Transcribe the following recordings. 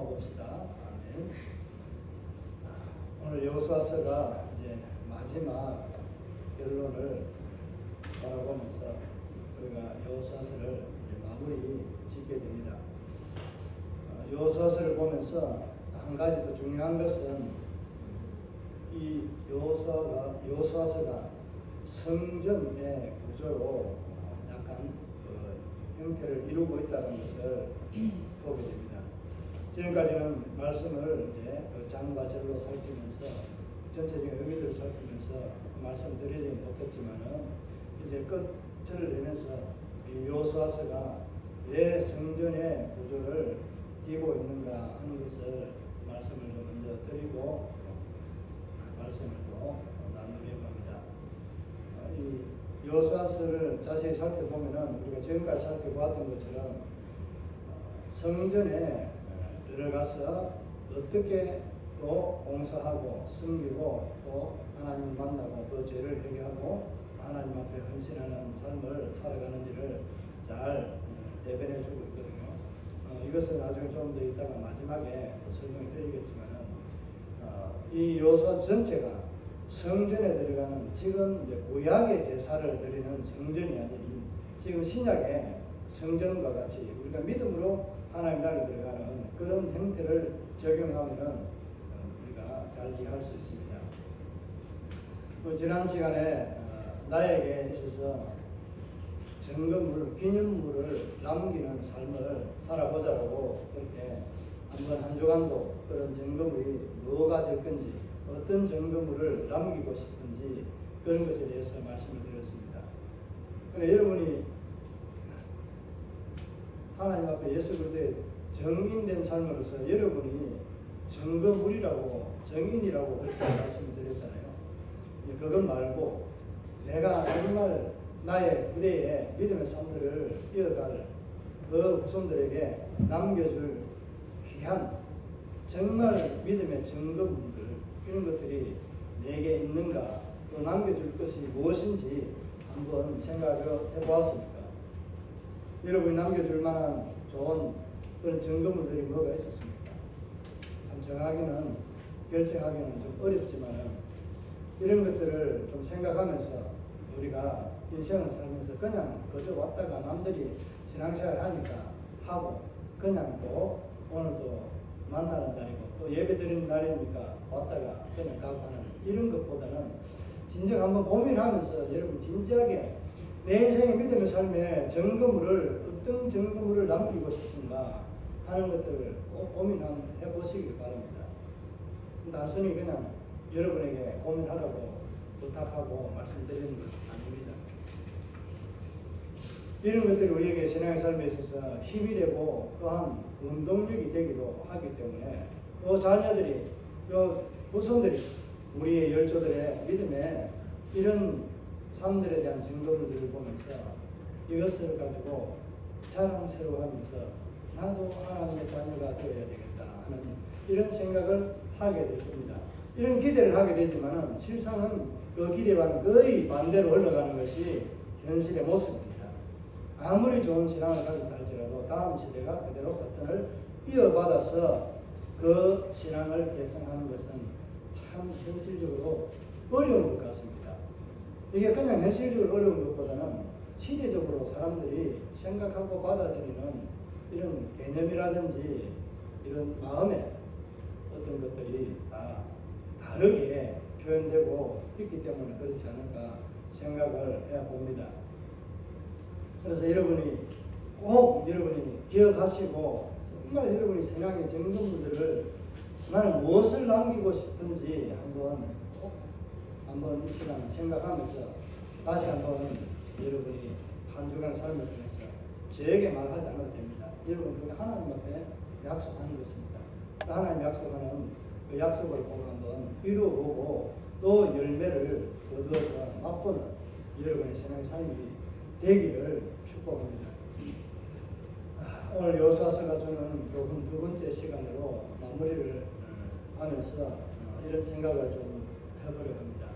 기도해봅시다. 아멘. 오늘 여호수아서가 이제 마지막 결론을 바라보면서 우리가 여호수아서를 마무리 짓게 됩니다. 여호수아서를 보면서 한 가지 더 중요한 것은 이 여호수아서가 성전의 구조로 약간 형태를 이루고 있다는 것을 보게 됩니다. 지금까지는 말씀을 장과 절로 살피면서 전체적인 의미들을 살피면서 말씀을 드리지 못했지만은 이제 끝을 내면서 이 여호수아서가 왜 성전의 구조를 띄고 있는가 하는 것을 말씀을 먼저 드리고 말씀을 또 나누려고 합니다. 이 여호수아서를 자세히 살펴보면은 우리가 지금까지 살펴보았던 것처럼 성전에 들어가서 어떻게 또 봉사하고 섬기고 또 하나님을 만나고 또 죄를 회개하고 하나님 앞에 헌신하는 삶을 살아가는지를 잘 대변해 주고 있거든요. 이것은 나중에 좀 더 이따가 마지막에 설명을 드리겠지만은 이 여호수아 전체가 성전에 들어가는 지금 이제 구약의 제사를 드리는 성전이 아닌 지금 신약의 성전과 같이 우리가 믿음으로 하나님 나라에 들어가는 그런 형태를 적용하면은 우리가 잘 이해할 수 있습니다. 지난 시간에 나에게 있어서 증거물, 기념물을 남기는 삶을 살아보자고 그렇게 한번 한 주간도 그런 증거물이 뭐가 될 건지 어떤 증거물을 남기고 싶은지 그런 것에 대해서 말씀을 드렸습니다. 그런데 여러분이 하나님 앞에 예수 그리스도의 정인된 삶으로서 여러분이 증거물이라고 정인이라고 그렇게 말씀을 드렸잖아요. 그것 말고 내가 정말 나의 부대에 믿음의 삶을 이어갈 그 후손들에게 남겨줄 귀한 정말 믿음의 증거물들 이런 것들이 내게 있는가 또 남겨줄 것이 무엇인지 한번 생각해 보았습니까? 여러분이 남겨줄 만한 좋은 그런 증거물들이 뭐가 있었습니까? 참 정하기는 결정하기는 좀 어렵지만 이런 것들을 좀 생각하면서 우리가 인생을 살면서 그냥 그저 왔다가 남들이 신앙생활 하니까 하고 그냥 또 오늘도 만나는 날이고 또 예배 드리는 날이니까 왔다가 그냥 가고 하는 이런 것보다는 진정 한번 고민하면서 여러분 진지하게 내 인생의 믿음의 삶에 증거물을 어떤 증거물을 남기고 싶은가 하는 것들을 꼭 고민 한번 해보시길 바랍니다. 단순히 그냥 여러분에게 고민하라고 부탁하고 말씀드리는 것 아닙니다. 이런 것들이 우리에게 신앙의 삶에 있어서 힘이 되고 또한 운동력이 되기도 하기 때문에 또 자녀들이 또 후손들이 우리의 열조들의 믿음에 이런 삶들에 대한 증거물들을 보면서 이것을 가지고 자랑스러워하면서 나도 하나님의 자녀가 되어야 되겠다 하는 이런 생각을 하게 될 겁니다. 이런 기대를 하게 되지만 실상은 그 기대와는 거의 반대로 흘러가는 것이 현실의 모습입니다. 아무리 좋은 신앙을 가졌다 할지라도 다음 시대가 그대로 버튼을 이어받아서 그 신앙을 계승하는 것은 참 현실적으로 어려운 것 같습니다. 이게 그냥 현실적으로 어려운 것보다는 시대적으로 사람들이 생각하고 받아들이는 이런 개념이라든지 이런 마음의 어떤 것들이 다 다르게 표현되고 있기 때문에 그렇지 않을까 생각을 해봅니다. 그래서 여러분이 꼭 여러분이 기억하시고 정말 여러분이 신앙의 증거물들을 나는 무엇을 남기고 싶은지 한번 이 시간 생각하면서 다시 한번 여러분이 한 주간 삶을 통해서 저에게 말하지 않아도 됩니다. 여러분 그게 하나님 앞에 약속하는 것입니다. 하나님 약속하는 그 약속을 꼭 한번 이루어보고 또 열매를 거두어서 맛보는 여러분의 신앙의 삶이 되기를 축복합니다. 오늘 여호수아서가 주는 요번 두 번째 시간으로 마무리를 하면서 이런 생각을 좀 해보려 합니다.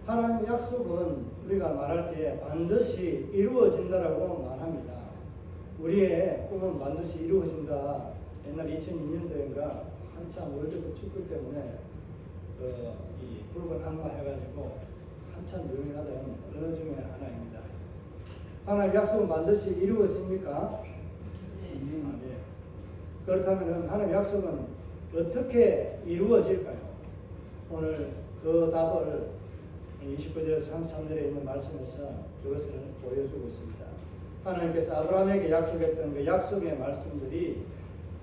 하나님의 약속은 우리가 말할 때 반드시 이루어진다라고 말합니다. 우리의 꿈은 반드시 이루어진다 옛날 2002년도인가 한참 월드컵 축구 때문에 이 붉은 악마 해가지고 한참 유행하던 언어 중에 하나입니다. 하나님 약속은 반드시 이루어집니까? 네. 그렇다면 하나님 약속은 어떻게 이루어질까요? 오늘 그 답을 29절에서 33절에 있는 말씀에서 그것을 보여주고 있습니다. 하나님께서 아브라함에게 약속했던 그 약속의 말씀들이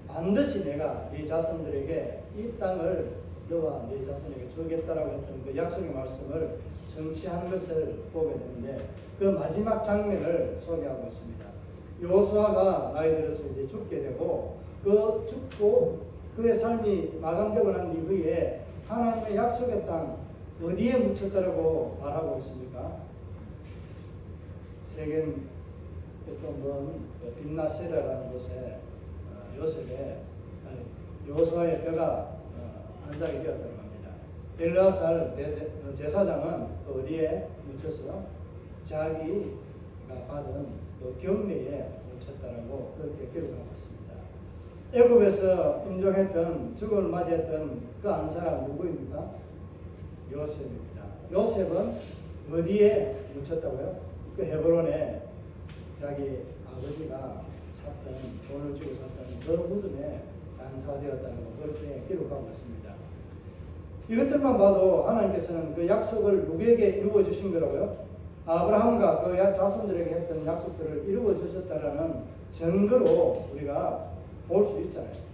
반드시 내가 네 자손들에게 이 땅을 너와 네 자손에게 주겠다라고 했던 그 약속의 말씀을 성취하는 것을 보게 되는데 그 마지막 장면을 소개하고 있습니다. 여호수아가 나이 들어서 이제 죽게 되고 그 죽고 그의 삶이 마감되고 난 이후에 하나님의 약속의 땅 어디에 묻혔다라고 말하고 있습니까? 세겜 좀먼 빈나세라라는 곳에 요셉의 여호수아의 뼈가 안장이 되었다고 합니다. 엘르아살 제사장은 어디에 묻혀서 자기가 받은 경매에 묻혔다라고 그렇게 기록하고 있습니다. 애굽에서 임종했던 죽음을 맞이했던 그 한 사람 누구입니까? 요셉입니다. 요셉은 어디에 묻혔다고요? 그 헤브론에 자기 아버지가 샀던 돈을 주고 샀던 그 무덤에 장사되었다는 거 그렇게 기록하고 있습니다. 이것들만 봐도 하나님께서는 그 약속을 누구에게 이루어 주신 거라고요? 아브라함과 그 자손들에게 했던 약속들을 이루어 주셨다라는 증거로 우리가 볼 수 있잖아요.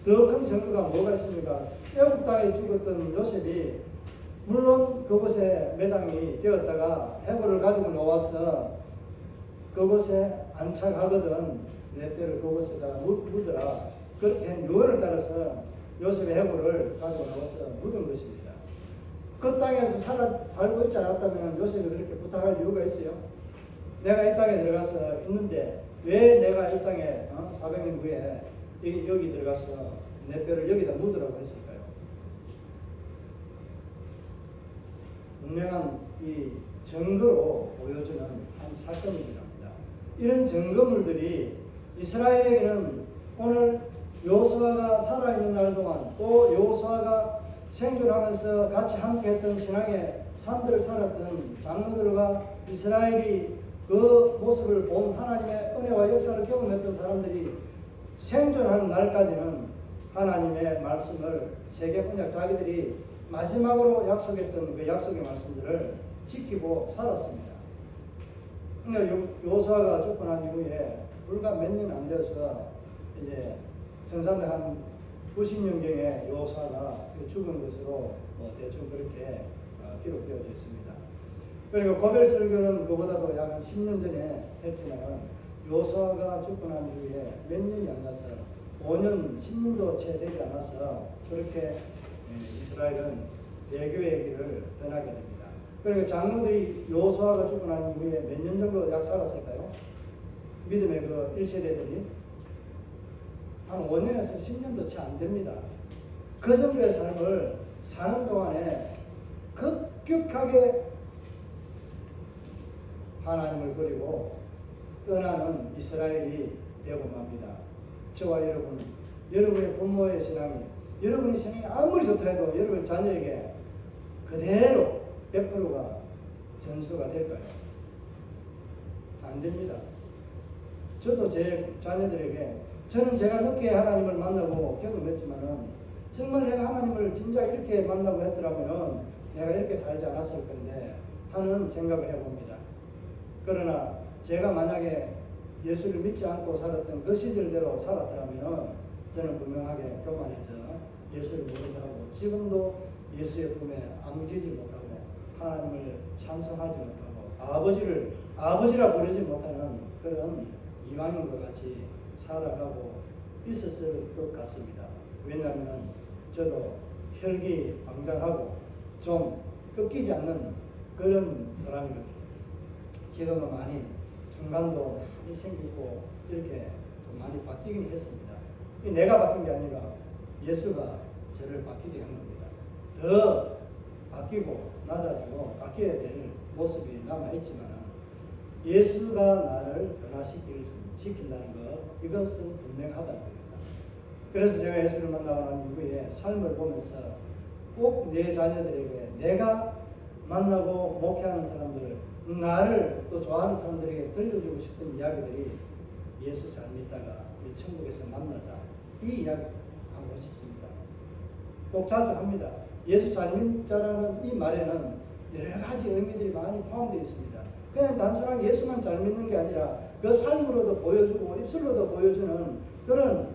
더 큰 증거가 뭐가 있습니까? 애굽 땅에 죽었던 요셉이 물론 그곳에 매장이 되었다가 해골을 가지고 나와서 그곳에 안착하거든 내 뼈를 그곳에다가 묻어라 그렇게 한 요원을 따라서 요셉의 해골을 가지고 나와서 묻은 것입니다. 그 땅에서 살고 있지 않았다면 요셉이 그렇게 부탁할 이유가 있어요? 내가 이 땅에 들어가서 있는데 왜 내가 이 땅에 400년 후에 여기 들어가서 내 뼈를 여기다 묻으라고 했을까요? 분명한 이 증거로 보여주는 한 사건입니다. 이런 증거물들이 이스라엘에게는 오늘 여호수아가 살아있는 날 동안 또 여호수아가 생존하면서 같이 함께했던 신앙의 삶들을 살았던 장로들과 이스라엘이 그 모습을 본 하나님의 은혜와 역사를 경험했던 사람들이 생존하는 날까지는 하나님의 말씀을 세계 언약 자기들이 마지막으로 약속했던 그 약속의 말씀들을 지키고 살았습니다. 그러니까 여호수아가 죽고 난 이후에 불과 몇 년 안 되어서 이제 정사대 한 90년경에 여호수아가 죽은 것으로 대충 그렇게 기록되어져 있습니다. 그리고 고벨 설교는 그보다도 약 한 10년 전에 했지만 여호수아가 죽고 난 이후에 몇 년이 안 가서 5년, 10년도 채 되지 않아서 그렇게 이스라엘은 대교의 길을 떠나게 됩니다. 그러니까 장로들이 여호수아가 죽고 난 이후에 몇 년 정도 약 살았을까요? 믿음의 그 1세대들이 한 5년에서 10년도 채 안 됩니다. 그 정도의 삶을 사는 동안에 급격하게 하나님을 버리고 떠나는 이스라엘이 되고 맙니다. 저와 여러분의 부모의 신앙이, 여러분의 신앙이 아무리 좋다 해도 여러분 자녀에게 그대로 100%가 전수가 될까요? 안 됩니다. 저도 제 자녀들에게 저는 제가 늦게 하나님을 만나고 경험했지만은 정말 내가 하나님을 진짜 이렇게 만나고 했더라면 내가 이렇게 살지 않았을 건데 하는 생각을 해봅니다. 그러나 제가 만약에 예수를 믿지 않고 살았던 그 시절대로 살았더라면 저는 분명하게 교만해져 예수를 모른다고 지금도 예수의 품에 안기지 못하고 하나님을 찬송하지 못하고 아버지라 부르지 못하는 그런 이방인과 같이 살아가고 있었을 것 같습니다. 왜냐하면 저도 혈기방장하고 좀 꺾이지 않는 그런 사람이거든요. 지금은 많이 중간도 생기고 이렇게 많이 바뀌긴 했습니다. 내가 바뀐 게 아니라 예수가 저를 바뀌게 한 겁니다. 더 바뀌고 낮아지고 바뀌어야 될 모습이 남아있지만 예수가 나를 변화시킬 수 지킨다는 것, 이것은 분명하다는 겁니다. 그래서 제가 예수를 만나고 난 이후에 삶을 보면서 꼭 내 자녀들에게 내가 만나고 목회하는 사람들, 나를 또 좋아하는 사람들에게 들려주고 싶은 이야기들이 예수 잘 믿다가 우리 천국에서 만나자, 이 이야기 하고 싶습니다. 꼭 자주 합니다. 예수 잘 믿자라는 이 말에는 여러 가지 의미들이 많이 포함되어 있습니다. 그냥 단순하게 예수만 잘 믿는 게 아니라 그 삶으로도 보여주고 입술로도 보여주는 그런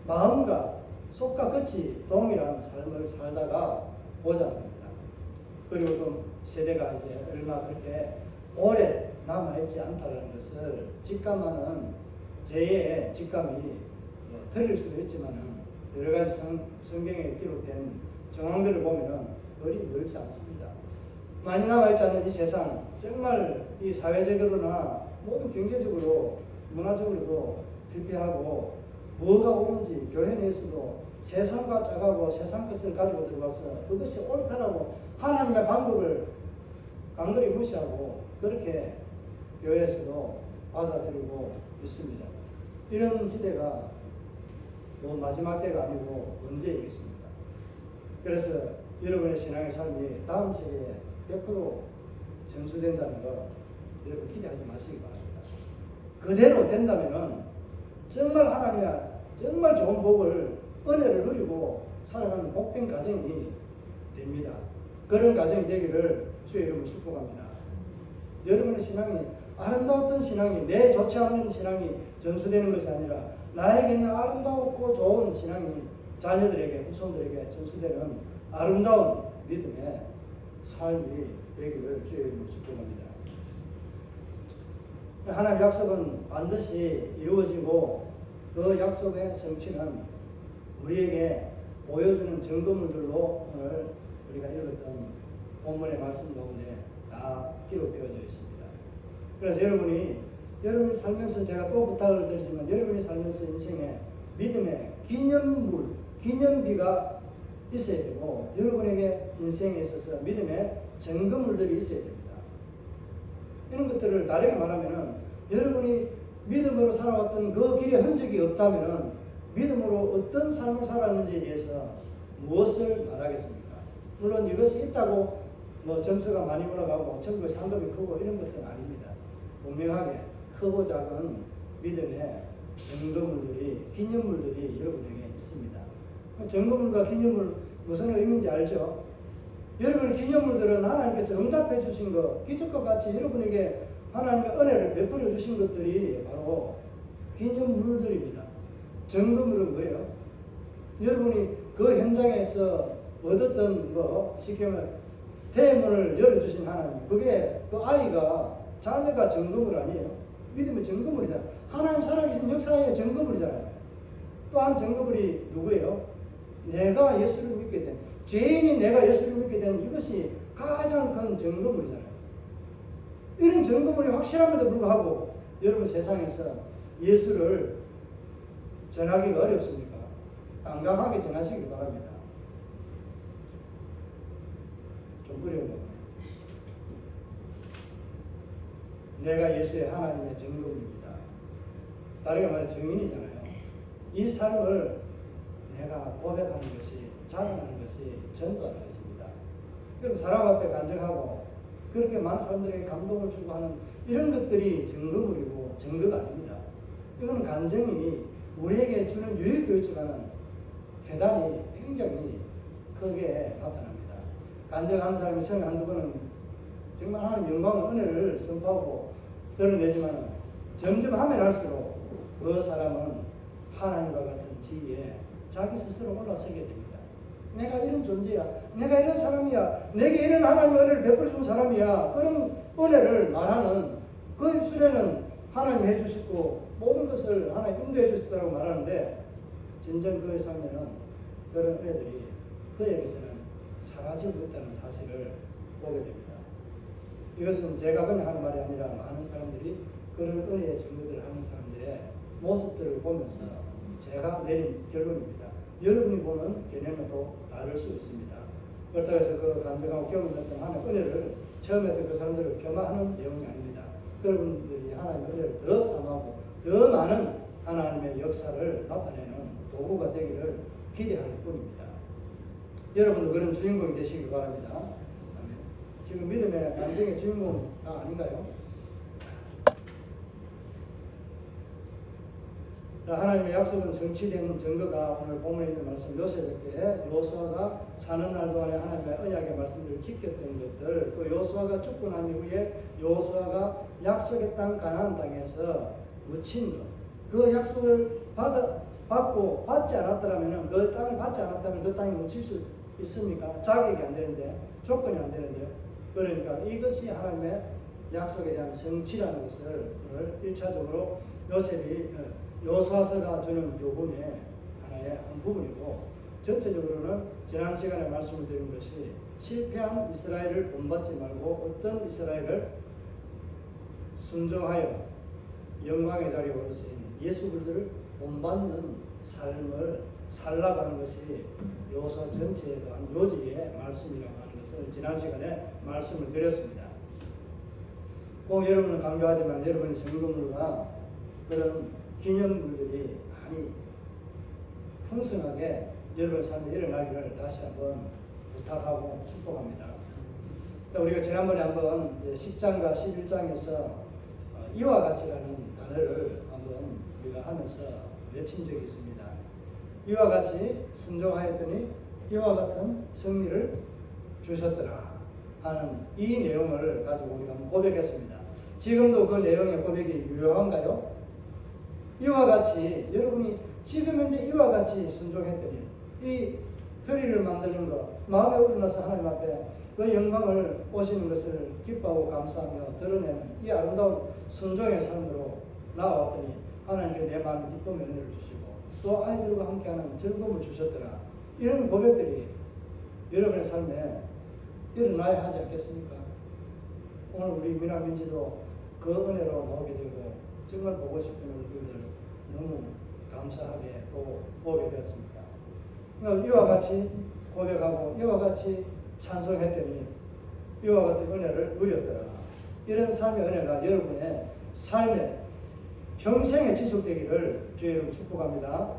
마음과 속과 끝이 동일한 삶을 살다가 보자는 겁니다. 그리고 또 세대가 이제 얼마 그렇게 오래 남아있지 않다는 것을 직감하는 제의 직감이 틀릴 수도 있지만 여러 가지 성경에 기록된 정황들을 보면 거리 멀지 않습니다. 많이 남아있지 않는 이 세상, 정말 이 사회적으로나 모든 경제적으로 문화적으로도 피폐하고 뭐가 옳은지 교회 내에서도 세상과 짜가고 세상 것을 가지고 들어와서 그것이 옳다라고 하나님의 방법을 강도리 무시하고 그렇게 교회에서도 받아들이고 있습니다. 이런 시대가 뭐 마지막 때가 아니고 언제이겠습니까? 그래서 여러분의 신앙의 삶이 다음 세대에 100% 전수된다는 거 여러분 기대하지 마시기 바랍니다. 그대로 된다면은 정말 하나님의 정말 좋은 복을 은혜를 누리고 살아가는 복된 가정이 됩니다. 그런 가정이 되기를 주의 이름으로 축복합니다. 여러분의 신앙이 아름다웠던 신앙이 내 좋지 않은 신앙이 전수되는 것이 아니라 나에게는 아름다웠고 좋은 신앙이 자녀들에게 후손들에게 전수되는 아름다운 믿음의 삶이 되기를 주의 이름으로 축복합니다. 하나님의 약속은 반드시 이루어지고 그 약속의 성취는 우리에게 보여주는 증거물들로 오늘 우리가 읽었던 본문의 말씀 가운데 다 기록되어져 있습니다. 그래서 여러분이 살면서 제가 또 부탁을 드리지만 여러분이 살면서 인생에 믿음의 기념비가 있어야 되고 여러분에게 인생에 있어서 믿음의 증거물들이 있어야 됩니다. 이런 것들을 다르게 말하면 여러분이 믿음으로 살아왔던 그 길에 흔적이 없다면 믿음으로 어떤 삶을 살았는지에 대해서 무엇을 말하겠습니까? 물론 이것이 있다고 뭐 점수가 많이 올라가고 천국의 상급이 크고 이런 것은 아닙니다. 분명하게 크고 작은 믿음의 증거물들이 기념물들이 여러분에게 있습니다. 증거물과 기념물 무슨 의미인지 알죠? 여러분의 기념물들은 하나님께서 응답해 주신 것, 기적과 같이 여러분에게 하나님의 은혜를 베풀어 주신 것들이 바로 기념물들입니다. 증거물은 뭐예요? 여러분이 그 현장에서 얻었던 거, 쉽게 말하면 대문을 열어주신 하나님, 그게 그 아이가, 자녀가 증거물 아니에요? 믿음의 증거물이잖아요. 하나님 살아계신 역사의 증거물이잖아요. 또 한 증거물이 누구예요? 내가 예수를 믿게 된, 죄인이 내가 예수를 믿게 된 이것이 가장 큰 증거물이잖아요. 이런 증거물이 확실함에도 불구하고 여러분 세상에서 예수를 전하기가 어렵습니까? 당당하게 전하시기 바랍니다. 좀 어려운 거. 내가 예수의 하나님의 증거물입니다. 다르게 말해 증인이잖아요. 이 삶을 내가 고백하는 것이, 자랑하는 것이 전도하는 것입니다. 그럼 사람 앞에 간증하고 그렇게 많은 사람들에게 감동을 주고 하는 이런 것들이 증거물이고 증거가 아닙니다. 이거는 간증이 우리에게 주는 유익도 있지만 해당이 굉장히 크게 나타납니다. 간증하는 사람이 처음에 한두 번은 정말 하나님 영광과 은혜를 선포하고 드러내지만 점점 하면 할수록 그 사람은 하나님과 같은 지위에 자기 스스로 올라서게 됩니다. 내가 이런 존재야, 내가 이런 사람이야, 내게 이런 하나님의 은혜를 베풀어 준 사람이야, 그런 은혜를 말하는 그 입술에는 하나님 해주시고 모든 것을 하나님 인도해 주셨다고 말하는데 진정 그에 살면은 그런 은혜들이 그에게서는 사라지고 있다는 사실을 보게 됩니다. 이것은 제가 그냥 하는 말이 아니라 많은 사람들이 그런 은혜의 증거들을 하는 사람들의 모습들을 보면서 제가 내린 결론입니다. 여러분이 보는 개념은 또 다를 수 있습니다. 그렇다고 해서 그 간증하고 경험했던 하나님의 은혜를 처음에 그 사람들을 겸하는 내용이 아닙니다. 여러분들이 하나님의 은혜를 더 삼하고 더 많은 하나님의 역사를 나타내는 도구가 되기를 기대할 뿐입니다. 여러분도 그런 주인공이 되시길 바랍니다. 아멘. 지금 믿음의 감정의 주인공 아닌가요? 하나님의 약속은 성취된 증거가 오늘 본문에 있는 말씀 요셉에게 여호수아가 사는 날 동안에 하나님의 언약의 말씀들을 지켰던 것들, 또 여호수아가 죽고 난 이후에 여호수아가 약속의 땅 가나안 땅에서 묻힌 것, 그 약속을 받고 받지 않았더라면, 그 땅을 받지 않았다면 그 땅에 묻힐 수 있습니까? 자격이 안 되는데, 조건이 안 되는데요. 그러니까 이것이 하나님의 약속에 대한 성취라는 것을 오늘 1차적으로 여호수아서가 주는 교훈의 하나의 한 부분이고, 전체적으로는 지난 시간에 말씀을 드린 것이 실패한 이스라엘을 본받지 말고 어떤 이스라엘을 순종하여 영광의 자리에 오르신 예수 그리스도를 본받는 삶을 살라가는 것이 여호수아 전체의 한 요지의 말씀이라고 하는 것을 지난 시간에 말씀을 드렸습니다. 꼭 여러분은 강조하지만 여러분의 증거물과 그런 기념물들이 많이 풍성하게 여러분의 삶에 일어나기를 다시 한번 부탁하고 축복합니다. 우리가 지난번에 한번 10장과 11장에서 이와 같이라는 단어를 한번 우리가 하면서 외친 적이 있습니다. 이와 같이 순종하였더니 이와 같은 승리를 주셨더라 하는 이 내용을 가지고 우리가 한번 고백했습니다. 지금도 그 내용의 고백이 유효한가요? 이와 같이 여러분이 지금 현재 이와 같이 순종했더니 이 표리를 만드는 것, 마음에 우러나서 하나님 앞에 그 영광을 오시는 것을 기뻐하고 감사하며 드러내는 이 아름다운 순종의 삶으로 나아왔더니 하나님께 내 마음의 기쁨의 은혜를 주시고 또 아이들과 함께하는 즐거움을 주셨더라. 이런 고백들이 여러분의 삶에 일어나야 하지 않겠습니까? 오늘 우리 미나민지도 그 은혜로 나오게 되고 정말 보고 싶은 얼굴들 너무 감사하게 또 보게 되었습니다. 그러니까 이와 같이 고백하고 이와 같이 찬송했더니 이와 같은 은혜를 누렸더라. 이런 삶의 은혜가 여러분의 삶에 평생에 지속되기를 주의 이름 축복합니다.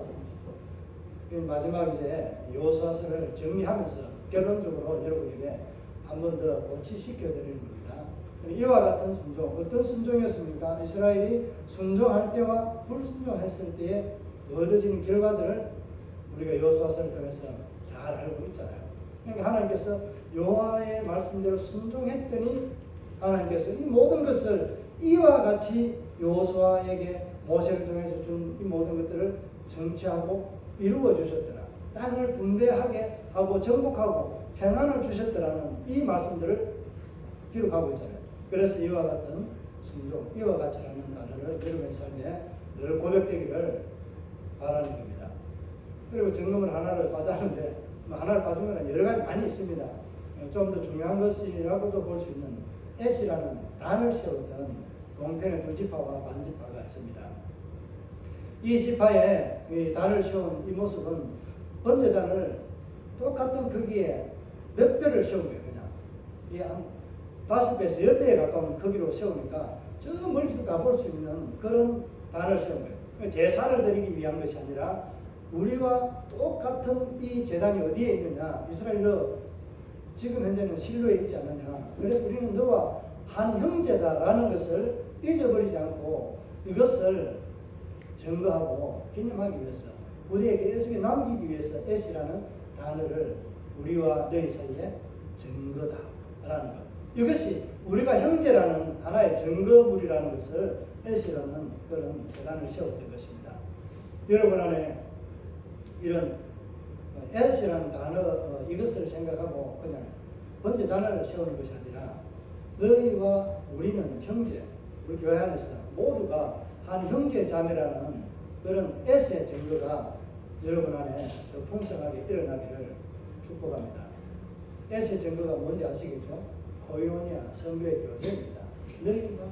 마지막 이제 여호수아서를 정리하면서 결론적으로 여러분에게 한 번 더 고치시켜 드리는 겁니다. 이와 같은 순종, 어떤 순종이었습니까? 이스라엘이 순종할 때와 불순종했을 때에 얻어지는 결과들을 우리가 여호수아서를 통해서 잘 알고 있잖아요. 그러니까 하나님께서 여호와의 말씀대로 순종했더니 하나님께서 이 모든 것을 이와 같이 여호수아에게 모세를 통해서 준 이 모든 것들을 성취하고 이루어 주셨더라. 땅을 분배하게 하고 정복하고 평안을 주셨더라는 이 말씀들을 기록하고 있잖아요. 그래서 이와 같은 순종, 이와 같이라는 단어를 여러분의 삶에 늘 고백되기를 바라는 겁니다. 그리고 점검을 하나를 빠졌는데 하나를 빠지면 여러 가지 많이 있습니다. 좀 더 중요한 것이라고도 볼 수 있는 S라는 단을 세웠던 동편의 두 지파와 반지파가 있습니다. 이 지파에 이 단을 세운 이 모습은 번제 단을 똑같은 크기에 몇 배를 세운 거예요. 그냥 이 한 5배에서 10배에 가까운 크기로 세우니까 저 멀리서 가볼 수 있는 그런 단을 세운 거예요. 제사를 드리기 위한 것이 아니라 우리와 똑같은 이 제단이 어디에 있느냐? 이스라엘로 지금 현재는 실로에 있지 않느냐? 그래서 우리는 너와 한 형제다라는 것을 잊어버리지 않고 이것을 증거하고 기념하기 위해서 우리에게 계속 남기기 위해서 S라는 단어를 우리와 너희 사이에 증거다라는 것. 이것이 우리가 형제라는 하나의 증거물이라는 것을 S라는 그런 재단을 세웠던 것입니다. 여러분 안에 이런 S라는 단어 이것을 생각하고 그냥 번제 단어를 세우는 것이 아니라 너희와 우리는 형제, 우리 교회 안에서 모두가 한 형제 자매라는 그런 S의 증거가 여러분 안에 더 풍성하게 일어나기를 축복합니다. S의 증거가 뭔지 아시겠죠? 코이노니아 성교의 교제입니다. 너희가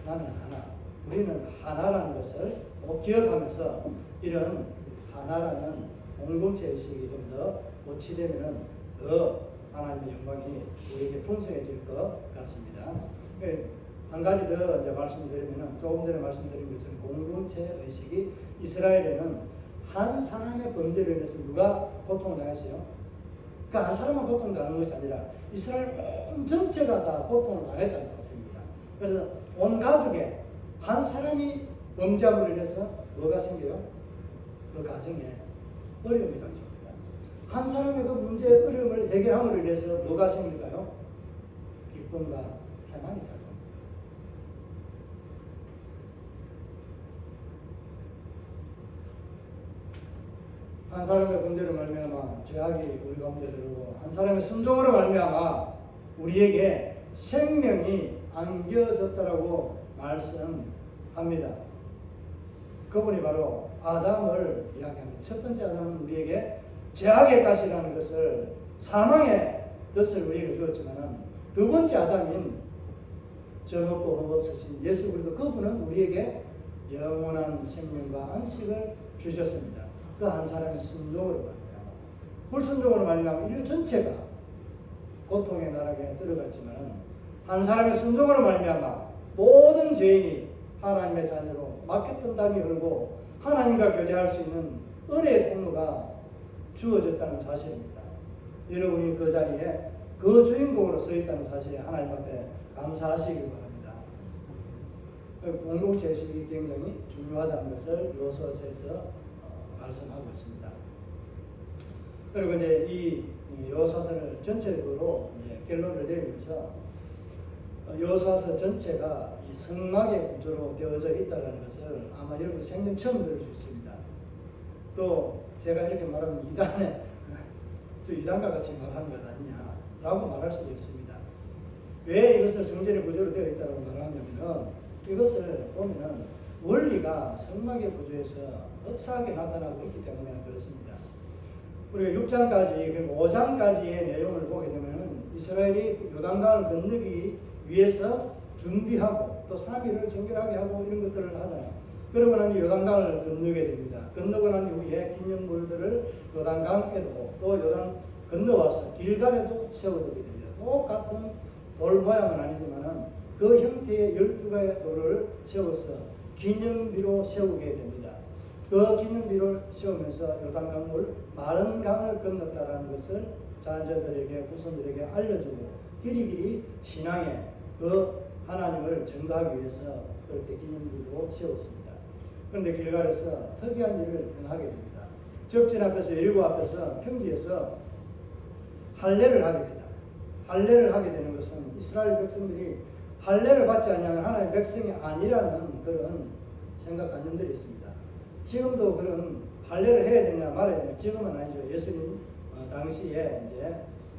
나는 하나, 우리는 하나라는 것을 꼭 기억하면서 이런 하나라는 공동체 의식이 좀 더 고치되면 더 하나님의 영광이 우리에게 풍성해질 것 같습니다. 한 가지 더 이제 말씀드리면은 조금 전에 말씀드린 것처럼 공동체 의식이 이스라엘에는 한 사람의 범죄로 인해서 누가 고통을 당했어요? 그러니까 한 사람만 고통당하는 것이 아니라 이스라엘 온 전체가 다 고통을 당했다는 사실입니다. 그래서 온 가족에 한 사람이 범죄함으로 인해서 뭐가 생겨요? 그 가정에 어려움이 닥칩니다. 한 사람의 그 문제 어려움을 해결함으로 인해서 뭐가 생길까요? 기쁨과 희망이 찾아옵니다. 한 사람의 범죄로 말미암아 죄악이 우리 가운데 들어오고 한 사람의 순종으로 말미암아 우리에게 생명이 안겨졌다라고 말씀합니다. 그분이 바로 아담을 이야기합니다. 첫 번째 아담은 우리에게 죄악의 가시라는 것을, 사망의 뜻을 우리에게 주었지만 두 번째 아담인 정없고 흠없으신 예수 그리스도, 그분은 우리에게 영원한 생명과 안식을 주셨습니다. 그 한 사람의 순종으로 말미암아, 불순종으로 말미암아 인류 전체가 고통의 나락에 들어갔지만 한 사람의 순종으로 말미암아 모든 죄인이 하나님의 자녀로 맡겼던 담이 흘고 하나님과 교제할 수 있는 은혜의 통로가 주어졌다는 사실입니다. 여러분이 그 자리에 그 주인공으로 서 있다는 사실에 하나님 앞에 감사하시길 바랍니다. 공동체 의식이 굉장히 중요하다는 것을 요소서에서 말씀하고 있습니다. 그리고 이제 이 요소서를 전체적으로 결론을 내리면서 요소서 전체가 이 성막의 구조로 되어져 있다는 것을 아마 여러분 생전 처음 들을 수 있습니다. 또 제가 이렇게 말하면 이단과 같이 말하는 것 아니냐라고 말할 수도 있습니다. 왜 이것을 성전의 구조로 되어 있다고 말하냐면 이것을 보면은 원리가 성막의 구조에서 흡사하게 나타나고 있기 때문에 그렇습니다. 우리가 6장까지 그리고 5장까지의 내용을 보게 되면 이스라엘이 요단강을 건너기 위해서 준비하고 또 3일을 정결하게 하고 이런 것들을 하잖아요. 그러고 난 요단강을 건너게 됩니다. 건너고 난 이후에 기념물들을 요단강에도 또 요단 건너와서 길갈에도 세워두게 됩니다. 똑같은 돌 모양은 아니지만 그 형태의 12가의 돌을 세워서 기념비로 세우게 됩니다. 그 기념비를 세우면서 요단강을 마른 강을 건넜다라는 것을 자녀들에게 후손들에게 알려주고 길이길이 신앙에 그 하나님을 증거하기 위해서 그렇게 기념비로 세웠습니다. 그런데 길갈에서 특이한 일을 행하게 됩니다. 적진 앞에서 여리고 앞에서 평지에서 할례를 하게 되죠. 할례를 하게 되는 것은 이스라엘 백성들이 할례를 받지 않으면 하나님의 백성이 아니라는 그런 생각관념들이 있습니다. 지금도 그런 할례를 해야 되냐 말아야 되냐, 지금은 아니죠. 예수님 당시에 이제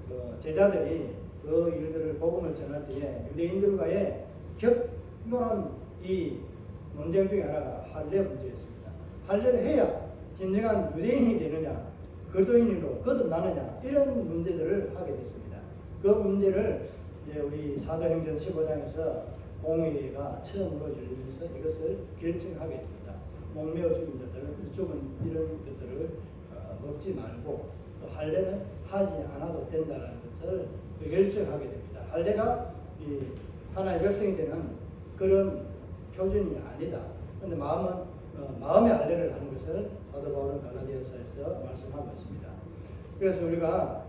그 제자들이 그 일들을 복음을 전할 때에 유대인들과의 격렬한 이 논쟁 중에 하나가 할례 문제였습니다. 할례를 해야 진정한 유대인이 되느냐, 그리스도인으로 거듭나느냐, 이런 문제들을 하게 됐습니다. 그 문제를 이제 우리 사도행전 15장에서 공회가 처음으로 열리면서 이것을 결정하게 됩니다. 목매어 죽은 자들을, 죽은 이런 것들을 먹지 말고 또 할례는 하지 않아도 된다는 것을 결정하게 됩니다. 할례가 이 하나의 백성이 되는 그런 표준이 아니다. 그런데 마음의 할례를 하는 것을 사도 바울은 갈라디아서에서 말씀하고 있습니다. 그래서 우리가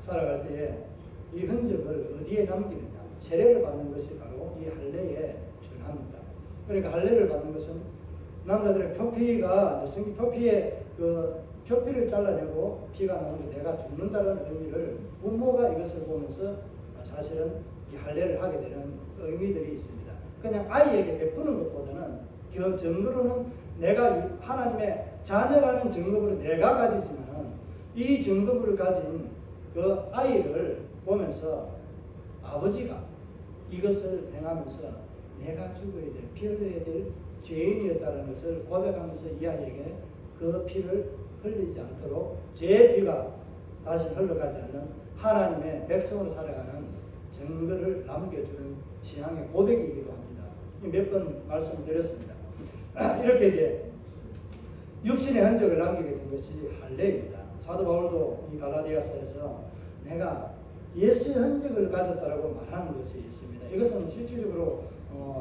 살아갈 때에 이 흔적을 어디에 남기느냐, 세례를 받는 것이 바로 이 할례에 준합니다. 그러니까 할례를 받는 것은 남자들의 표피가 성기 표피에 그 표피를 잘라내고 피가 나오는데 내가 죽는다는 의미를 부모가 이것을 보면서 사실은 이 할례를 하게 되는 의미들이 있습니다. 그냥 아이에게 베푸는 것보다는 그 증거로는 내가 하나님의 자녀라는 증거를 내가 가지지만 이 증거를 가진 그 아이를 보면서 아버지가 이것을 행하면서 내가 죽어야 될, 피 흘려야 될 죄인이었다는 것을 고백하면서 이 아이에게 그 피를 흘리지 않도록 죄의 피가 다시 흘러가지 않는 하나님의 백성으로 살아가는 증거를 남겨주는 신앙의 고백이기도 합니다. 몇 번 말씀드렸습니다. 이렇게 이제 육신의 흔적을 남기게 된 것이 할례입니다. 사도 바울도 이 갈라디아서에서 내가 예수의 흔적을 가졌다라고 말하는 것이 있습니다. 이것은 실질적으로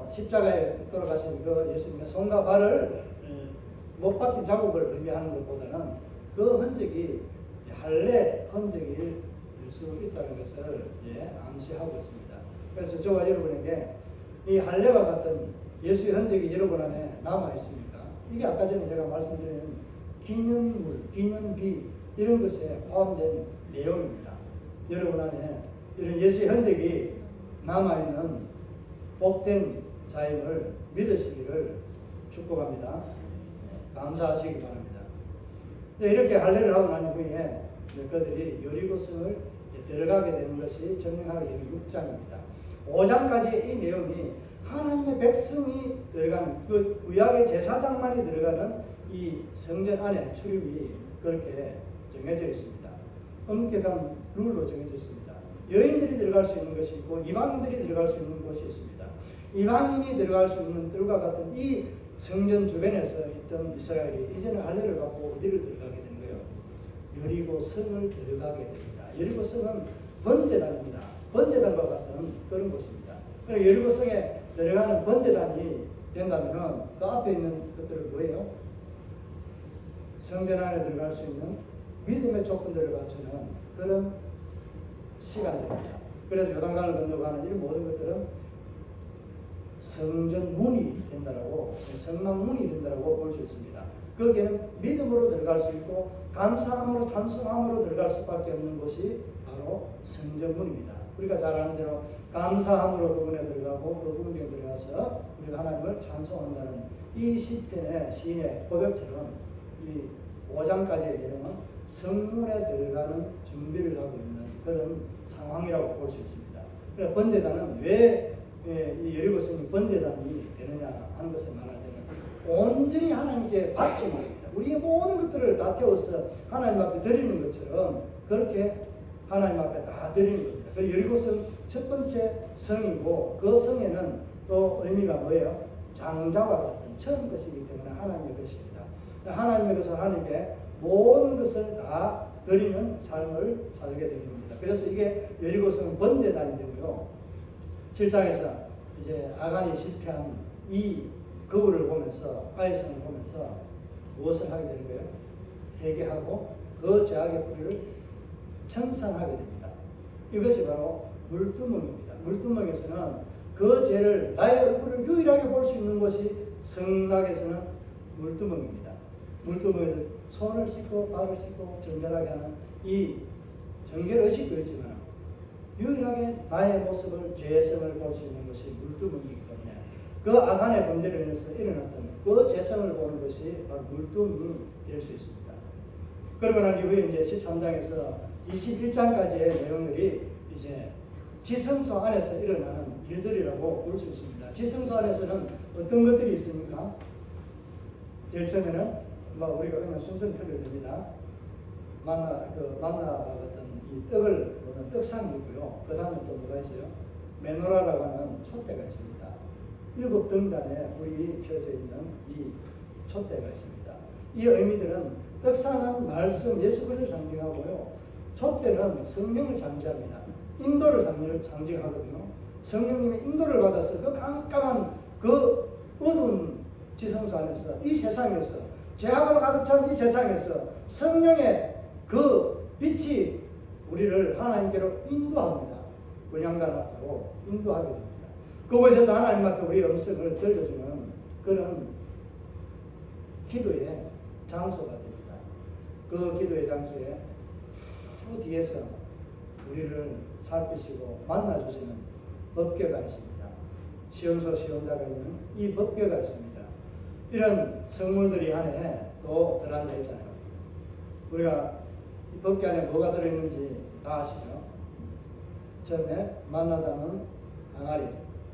십자가에 돌아가신 그 예수님의 손과 발을 못 박힌 자국을 의미하는 것보다는 그 흔적이 할례 흔적일 수 있다는 것을 암시하고 있습니다. 그래서 저와 여러분에게 이 할례와 같은 예수의 흔적이 여러분 안에 남아 있습니까? 이게 아까 전에 제가 말씀드린 기념물, 기념비 이런 것에 포함된 내용입니다. 여러분 안에 이런 예수의 흔적이 남아 있는 복된 자임을 믿으시기를 축복합니다. 감사하시기 바랍니다. 이렇게 할례를 하고 난 후에 그들이 여리고성을 들어가게 되는 것이 정령하게 되는 6장입니다. 5장까지 이 내용이 하나님의 백성이 들어가는 그 구약의 제사장만이 들어가는 이 성전 안에 출입이 그렇게 정해져 있습니다. 엄격한 룰로 정해져 있습니다. 여인들이 들어갈 수 있는 것이 있고 이방인들이 들어갈 수 있는 곳이 있습니다. 이방인이 들어갈 수 있는 뜰과 같은 이 성전 주변에서 있던 이스라엘이 이제는 할례를 갖고 어디를 들어가게 되는 거예요? 여리고성을 들어가게 됩니다. 여리고성은 번제단입니다. 번제단과 같은 그런 곳입니다. 그리고 여리고성에 들어가는 번제단이 된다면 그 앞에 있는 것들은 뭐예요? 성전 안에 들어갈 수 있는 믿음의 조건들을 갖추는 그런 시간입니다. 그래서 요단강을 건너가는 이 모든 것들은 성전 문이 된다라고, 성막문이 된다라고 볼 수 있습니다. 거기에는 믿음으로 들어갈 수 있고 감사함으로 찬송함으로 들어갈 수밖에 없는 곳이 바로 성전문입니다. 우리가 잘 아는 대로 감사함으로 그분에 들어가고 그 그분에 들어가서 우리가 하나님을 찬송한다는 이 시편의 시인의 고백처럼 이 5장까지의 내용은 성문에 들어가는 준비를 하고 있는 그런 상황이라고 볼 수 있습니다. 그래서 번제단은 왜 이 여리고성이 번제단이 되느냐 하는 것을 말할 때는 온전히 하나님께 바치는 겁니다. 우리의 모든 것들을 다 태워서 하나님 앞에 드리는 것처럼 그렇게 하나님 앞에 다 드리는 겁니다. 그 여리고성 첫 번째 성이고 그 성에는 또 의미가 뭐예요? 장자와 같은 처음 것이기 때문에 하나님의 것입니다. 하나님의 것을 하나님께 모든 것을 다 드리는 삶을 살게 된 겁니다. 그래서 이게 여리고성은 번제단이 되고요. 7장에서 이제 아간이 실패한 이 거울을 보면서 아이성을 보면서 무엇을 하게 되는 거예요? 회개하고 그 죄악의 뿌리를 청산하게 됩니다. 이것이 바로 물두멍입니다. 물두멍에서는 그 죄를 나의 얼굴을 유일하게 볼 수 있는 것이 성막에서는 물두멍입니다. 물두멍에서 손을 씻고 발을 씻고 정결하게 하는 이 정결 의식도 있지만 유일하게 나의 모습을 죄성을 볼 수 있는 것이 물두멍이기 때문에 그 아간의 범죄로 인해서 일어났던 그 죄성을 보는 것이 바로 물두멍이 될 수 있습니다. 그러고 난 이후에 이제 13장에서 21장까지의 내용들이 이제 지성소 안에서 일어나는 일들이라고 볼 수 있습니다. 지성소 안에서는 어떤 것들이 있습니까? 제일 처음에는 우리가 그냥 순서를 틀어도 됩니다. 만나와 같은 이 떡을 보는 떡상이 있고요. 그 다음에 또 뭐가 있어요? 메노라라고 하는 촛대가 있습니다. 7등잔에 불이 펴져 있는 이 촛대가 있습니다. 이 의미들은 떡상은 말씀 예수 그리스도를 상징하고요. 촛대는 성령을 상징합니다. 인도를 상징하거든요. 성령님의 인도를 받아서 그 깜깜한 그 어두운 지성소 안에서 이 세상에서 죄악으로 가득 찬 이 세상에서 성령의 그 빛이 우리를 하나님께로 인도합니다. 분향단 앞으로 인도하게 됩니다. 그곳에서 하나님 앞에 우리의 음성을 들려주는 그런 기도의 장소가 됩니다. 그 기도의 장소에 바로 뒤에서 우리를 살피시고 만나주시는 법궤가 있습니다. 시온서 시온자가 있는 이 법궤가 있습니다. 이런 성물들이 안에 또 들어앉아 있잖아요. 우리가 이 법궤 안에 뭐가 들어있는지 다 아시죠? 처음에 만나 담은 항아리,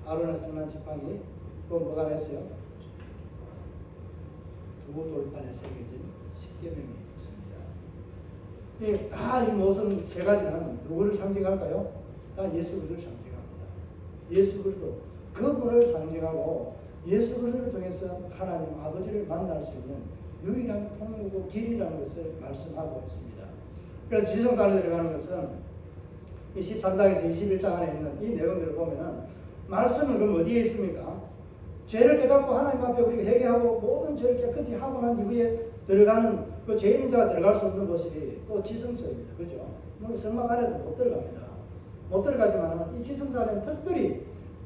아론의 성난 지팡이, 또 뭐가 냈어요? 두 돌판에 새겨진 십계명이 있습니다. 다 이 모습 세 가지는 누구를 상징할까요? 다 예수 그리스도를 상징합니다. 예수 그리스도 그분을 상징하고 예수 그리스도를 통해서 하나님 아버지를 만날 수 있는 유일한 통로고 길이라는 것을 말씀하고 있습니다. 그래서 지성소 안에 들어가는 것은 이 13장에서 21장 안에 있는 이 내용들을 보면은 말씀은 그럼 어디에 있습니까? 죄를 깨닫고 하나님 앞에 우리가 회개하고 모든 죄를 깨끗이 하고 난 이후에 들어가는 그 죄 있는 자가 들어갈 수 없는 곳이 또 지성소입니다. 그죠? 물론 성막 안에도 못 들어갑니다. 못 들어가지만 이 지성소 안에는 특별히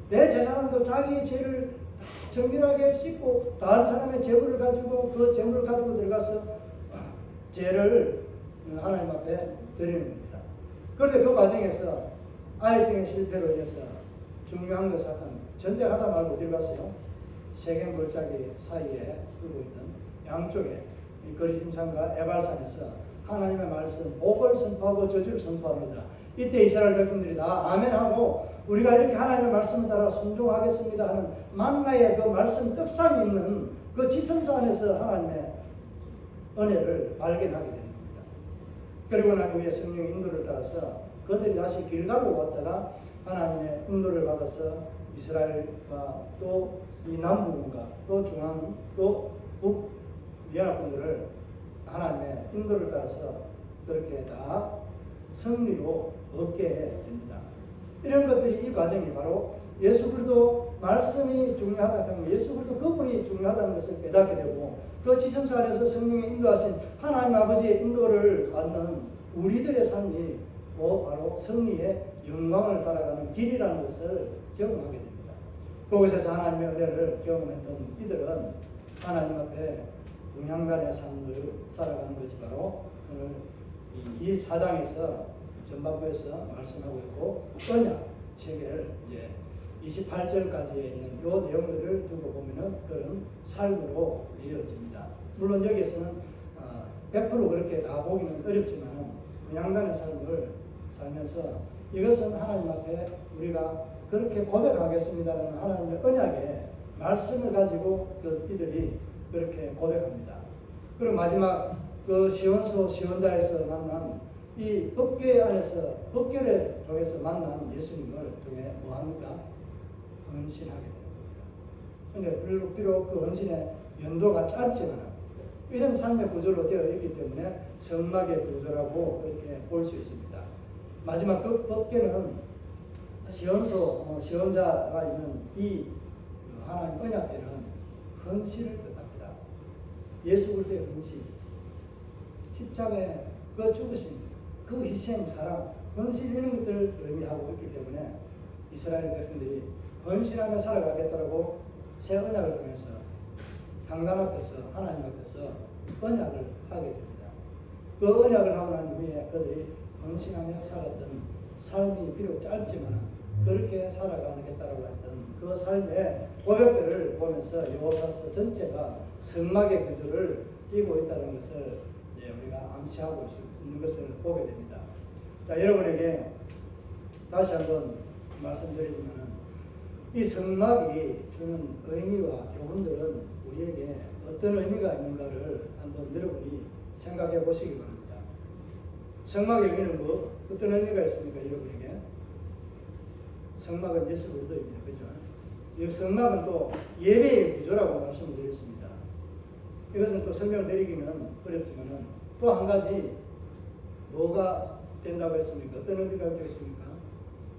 내 제사장도 자기의 죄를 다 정결하게 씻고 다른 사람의 재물을 가지고 그 재물을 가지고 들어가서 죄를 하나님 앞에 드리는 겁니다. 그런데 그 과정에서 아이성의 실패로 인해서 중요한 것 사건 전쟁하다 말고 어디로 갔어요? 세겜 골짜기 사이에 두고 있는 양쪽에 이 거리심산과 에발산에서 하나님의 말씀 복을 선포하고 저주를 선포합니다. 이때 이스라엘 백성들이 다 아멘하고 우리가 이렇게 하나님의 말씀을 따라 순종하겠습니다 하는 만나의 그 말씀 떡상이 있는 그 지성소 안에서 하나님의 은혜를 발견하게 됩니다. 그리고 난 후에 성령의 인도를 따라서 그들이 다시 길갈로 왔다가 하나님의 인도를 받아서 이스라엘과 또 이 남부군과 또 중앙 또 북연합군들을 하나님의 인도를 따라서 그렇게 다 승리로 얻게 됩니다. 이런 것들이 이 과정이 바로 예수 그리스도 말씀이 중요하다는 예수 그리스도 그분이 중요하다는 것을 깨닫게 되고 그 지성소 안에서 성령의 인도하신 하나님 아버지의 인도를 받는 우리들의 삶이 바로 승리의 영광을 따라가는 길이라는 것을 경험하게 됩니다. 그곳에서 하나님의 은혜를 경험했던 이들은 하나님 앞에 동양간의 삶을 살아가는 것이 바로 오늘 이 4장에서 전반부에서 말씀하고 있고 언약 체계를 이제 28절까지에 있는 이 내용들을 두고 보면은 그런 삶으로 이어집니다. 물론 여기에서는 100% 그렇게 다 보기는 어렵지만 동양간의 삶을 살면서 이것은 하나님 앞에 우리가 그렇게 고백하겠습니다라는 하나님의 언약의 말씀을 가지고 그 이들이 그렇게 고백합니다. 그리고 마지막 그 시온소 시온자에서 만난 이 법궤 안에서 법궤를 통해서 만난 예수님을 통해 뭐합니까? 헌신하게 됩니다. 그런데 비록 그 헌신의 연도가 짧지만 이런 삶의 구조로 되어 있기 때문에 성막의 구조라고 그렇게 볼 수 있습니다. 마지막 그 법궤는 시온소 시온자가 있는 이 하나님 언약궤는 헌신을 뜻합니다. 예수 그리스도의 헌신, 십자가의 그 죽으심, 그 희생, 사랑, 헌신 이런 것들을 의미하고 있기 때문에 이스라엘 백성들이 헌신하며 살아가겠다라고 새 언약을 통해서 향단 앞에서 하나님 앞에서 언약을 하게 됩니다. 그 언약을 하고 난 후에 그들이 헌신하며 살았던 삶이 비록 짧지만 그렇게 살아가겠다라고 했던 그 삶의 고백들을 보면서 여호사서 전체가 성막의 구조를 띄고 있다는 것을 우리가 암시하고 있는 것을 보게 됩니다. 자, 여러분에게 다시 한번 말씀드리지만 이 성막이 주는 의미와 교훈들은 우리에게 어떤 의미가 있는가를 한번 여러분이 생각해 보시기 바랍니다. 성막의 의미는 뭐 어떤 의미가 있습니까, 여러분에게? 성막은 예수 그리스도입니다. 그죠? 이 성막은 또 예배의 구조라고 말씀을 드렸습니다. 이것은 또 설명드리기는 어렵지만 또 한 가지 뭐가 된다고 했습니까? 어떤 의미가 되겠습니까?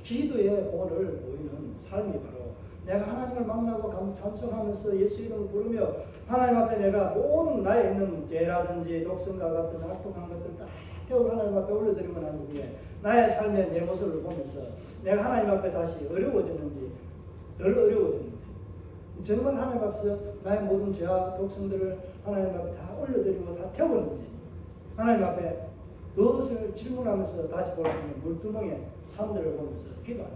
기도의 본을 보이는 삶이 바로 내가 하나님을 만나고 찬송하면서 예수 이름을 부르며 하나님 앞에 내가 모든 나에 있는 죄라든지 독성과 같은 악독한 것들 다 태우고 하나님 앞에 올려드리고 난 후에 나의 삶의 내 모습을 보면서 내가 하나님 앞에 다시 어려워졌는지 덜 어려워졌는지 정말 하나님 앞에서 나의 모든 죄와 독성들을 하나님 앞에 다 올려드리고 다 태웠는지 하나님 앞에 그것을 질문하면서 다시 볼 수 있는 물두멍의 삶들을 보면서 기도하는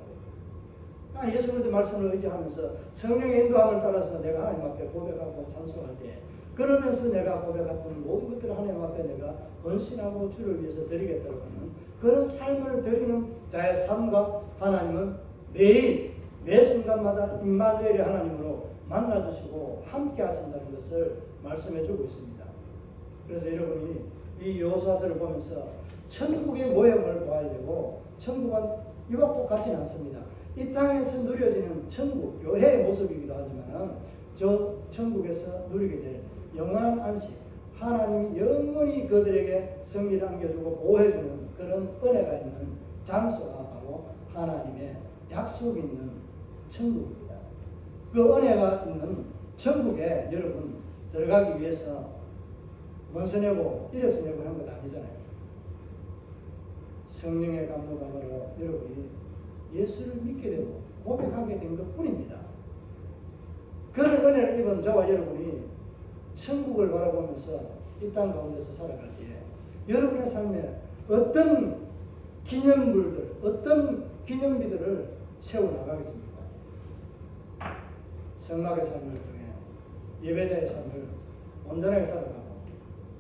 거예요. 예수 그리스도 말씀을 의지하면서 성령의 인도함을 따라서 내가 하나님 앞에 고백하고 찬송할 때 그러면서 내가 고백했던 모든 것들을 하나님 앞에 내가 헌신하고 주를 위해서 드리겠다고 하는 그런 삶을 드리는 자의 삶과 하나님은 매일 매 순간마다 임마누엘의 하나님으로 만나주시고 함께 하신다는 것을 말씀해주고 있습니다. 그래서 여러분이 이 여호수아서를 보면서 천국의 모형을 보아야 되고 천국은 이와 똑같지는 않습니다. 이 땅에서 누려지는 천국, 교회의 모습이기도 하지만 저 천국에서 누리게 될 영원한 안식, 하나님이 영원히 그들에게 성리를 안겨주고 보호해주는 그런 은혜가 있는 장소가 바로 하나님의 약속이 있는 천국입니다. 그 은혜가 있는 천국에 여러분 들어가기 위해서 원서 내고 이력서 내고 한 것 아니잖아요. 성령의 감동감으로 여러분이 예수를 믿게 되고 고백하게 된 것 뿐입니다. 그런 은혜를 입은 저와 여러분이 천국을 바라보면서 이 땅 가운데서 살아갈 때에 여러분의 삶에 어떤 기념물들, 어떤 기념비들을 세워나가겠습니까? 성막의 삶을 통해 예배자의 삶을 온전하게 살아가고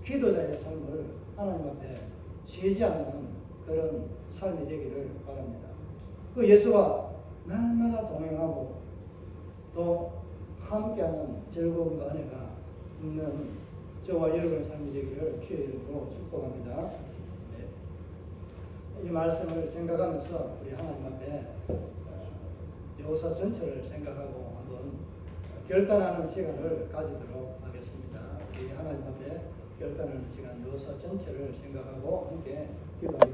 기도자의 삶을 하나님 앞에 쉬지 않는 그런 삶이 되기를 바랍니다. 그 예수와 날마다 동행하고 또 함께하는 즐거움과 은혜가 있는 저와 여러분의 삶이 되기를 주의 이름으로 축복합니다. 네. 이 말씀을 생각하면서 우리 하나님 앞에 여호수아 전체를 생각하고 한번 결단하는 시간을 가지도록 하겠습니다. 우리 하나님 앞에 결단하는 시간 여호수아 전체를 생각하고 함께 기도하겠습니다.